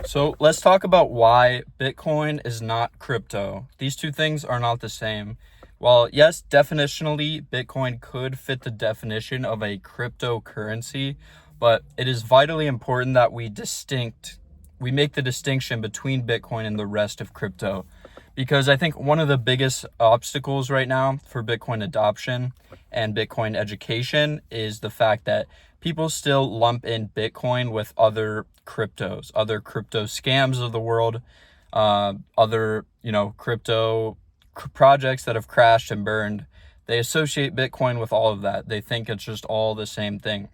So let's talk about why Bitcoin is not crypto. These two things are not the same. While yes, definitionally, Bitcoin could fit the definition of a cryptocurrency, but it is vitally important that we make the distinction between Bitcoin and the rest of crypto. Because I think one of the biggest obstacles right now for Bitcoin adoption and Bitcoin education is the fact that people still lump in Bitcoin with other cryptos, other crypto scams of the world, other, crypto projects that have crashed and burned. They associate Bitcoin with all of that. They think it's just all the same thing.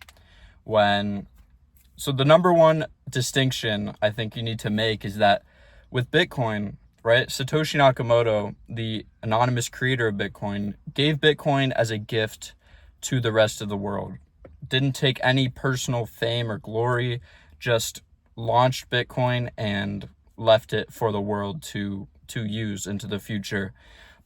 So the number one distinction I think you need to make is that with Bitcoin, right? Satoshi Nakamoto, the anonymous creator of Bitcoin, gave Bitcoin as a gift to the rest of the world. Didn't take any personal fame or glory, just launched Bitcoin and left it for the world to use into the future.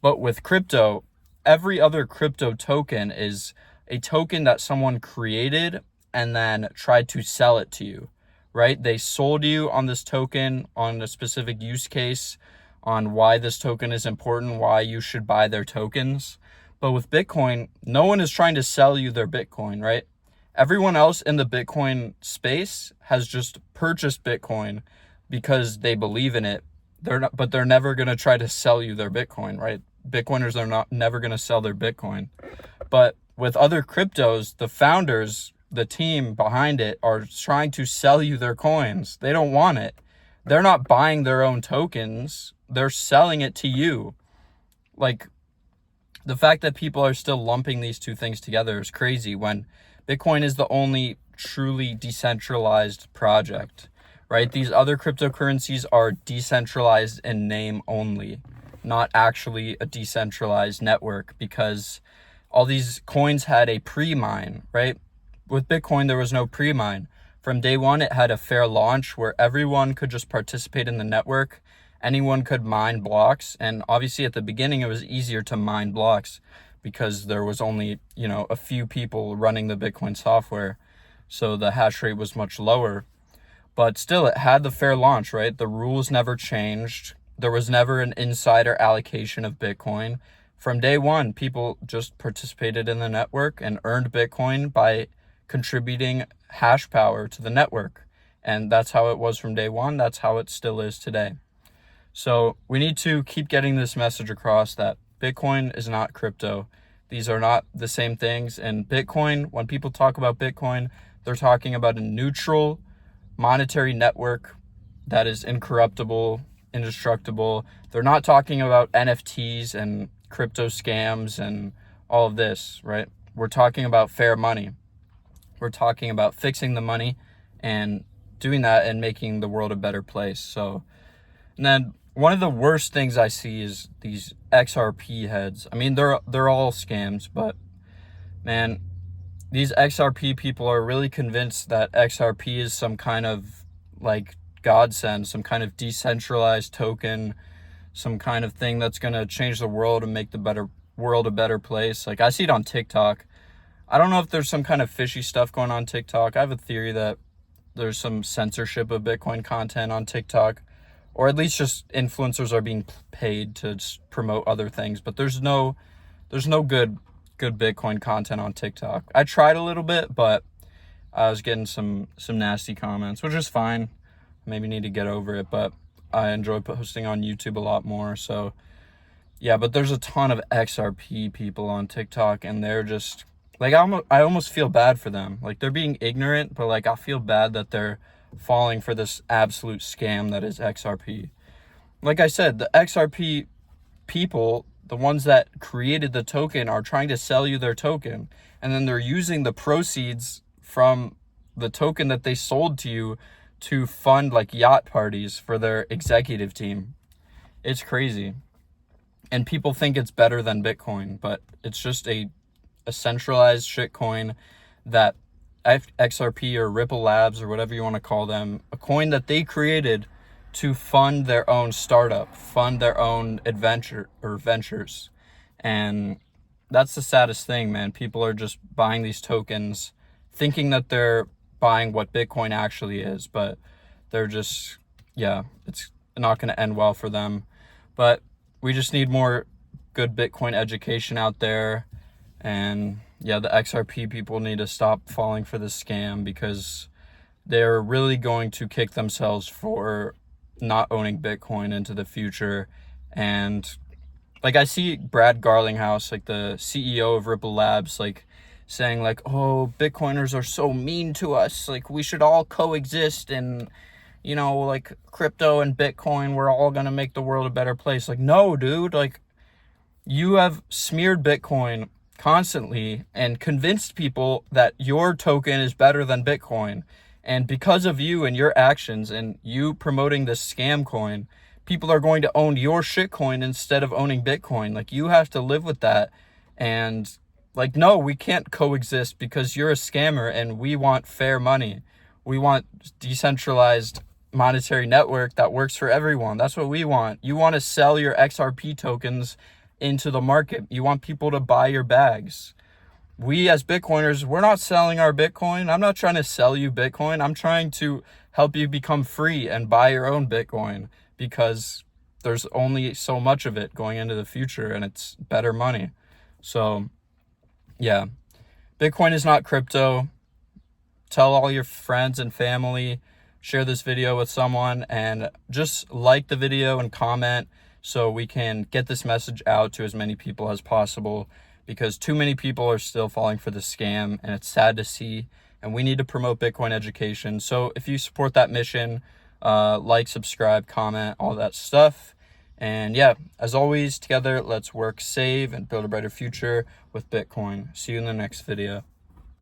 But with crypto, every other crypto token is a token that someone created and then tried to sell it to you, right? They sold you on this token on a specific use case, on why this token is important, why you should buy their tokens. But with Bitcoin, no one is trying to sell you their Bitcoin, right? Everyone else in the Bitcoin space has just purchased Bitcoin because they believe in it. They're never going to try to sell you their Bitcoin, right? Bitcoiners are never going to sell their Bitcoin. But with other cryptos, the founders, the team behind it are trying to sell you their coins. They don't want it. They're not buying their own tokens. They're selling it to you. Like, the fact that people are still lumping these two things together is crazy when Bitcoin is the only truly decentralized project, right? These other cryptocurrencies are decentralized in name only, not actually a decentralized network, because all these coins had a pre-mine, right? With Bitcoin, there was no pre-mine. From day one, it had a fair launch where everyone could just participate in the network. Anyone could mine blocks. And obviously at the beginning, it was easier to mine blocks because there was only, a few people running the Bitcoin software. So the hash rate was much lower. But still, it had the fair launch, right? The rules never changed. There was never an insider allocation of Bitcoin. From day one, people just participated in the network and earned Bitcoin by contributing hash power to the network. And that's how it was from day one. That's how it still is today. So we need to keep getting this message across that Bitcoin is not crypto. These are not the same things. And Bitcoin, when people talk about Bitcoin, they're talking about a neutral monetary network that is incorruptible, indestructible. They're not talking about NFTs and crypto scams and all of this, right? We're talking about fair money. We're talking about fixing the money and doing that and making the world a better place. So, and then one of the worst things I see is these XRP heads. I mean, they're all scams, but man, these XRP people are really convinced that XRP is some kind of like godsend, some kind of decentralized token, some kind of thing that's going to change the world and make the world a better place. Like, I see it on TikTok. I don't know if there's some kind of fishy stuff going on TikTok. I have a theory that there's some censorship of Bitcoin content on TikTok, or at least just influencers are being paid to promote other things. But there's no good Bitcoin content on TikTok. I tried a little bit, but I was getting some nasty comments, which is fine. Maybe need to get over it, but I enjoy posting on YouTube a lot more. So yeah, but there's a ton of XRP people on TikTok, and they're just like, I almost feel bad for them. Like, they're being ignorant, but like, I feel bad that they're falling for this absolute scam that is XRP. Like I said, the XRP people, the ones that created the token, are trying to sell you their token, and then they're using the proceeds from the token that they sold to you to fund like yacht parties for their executive team. It's crazy. And people think it's better than Bitcoin, but it's just a centralized shitcoin that XRP or Ripple Labs or whatever you want to call them, a coin that they created to fund their own startup, fund their own adventure or ventures. And that's the saddest thing, man. People are just buying these tokens thinking that they're buying what Bitcoin actually is, but they're just yeah, it's not going to end well for them. But we just need more good Bitcoin education out there. And yeah, the XRP people need to stop falling for this scam, because they're really going to kick themselves for not owning Bitcoin into the future. And like, I see Brad Garlinghouse, like the CEO of Ripple Labs, like saying like, oh, Bitcoiners are so mean to us, like we should all coexist, and like crypto and Bitcoin, we're all gonna make the world a better place. Like, no, dude, like you have smeared Bitcoin constantly and convinced people that your token is better than Bitcoin. And because of you and your actions and you promoting this scam coin, people are going to own your shitcoin instead of owning Bitcoin. Like, you have to live with that. And like, no, we can't coexist, because you're a scammer and we want fair money. We want decentralized monetary network that works for everyone. That's what we want. You want to sell your XRP tokens into the market. You want people to buy your bags. We as Bitcoiners, we're not selling our Bitcoin. I'm not trying to sell you Bitcoin. I'm trying to help you become free and buy your own Bitcoin, because there's only so much of it going into the future, and it's better money. So yeah, Bitcoin is not crypto. Tell all your friends and family, share this video with someone, and just like the video and comment so we can get this message out to as many people as possible, because too many people are still falling for the scam, and it's sad to see, and we need to promote Bitcoin education. So if you support that mission, like, subscribe, comment, all that stuff. And yeah, as always, together, let's work, save, and build a brighter future with Bitcoin. See you in the next video.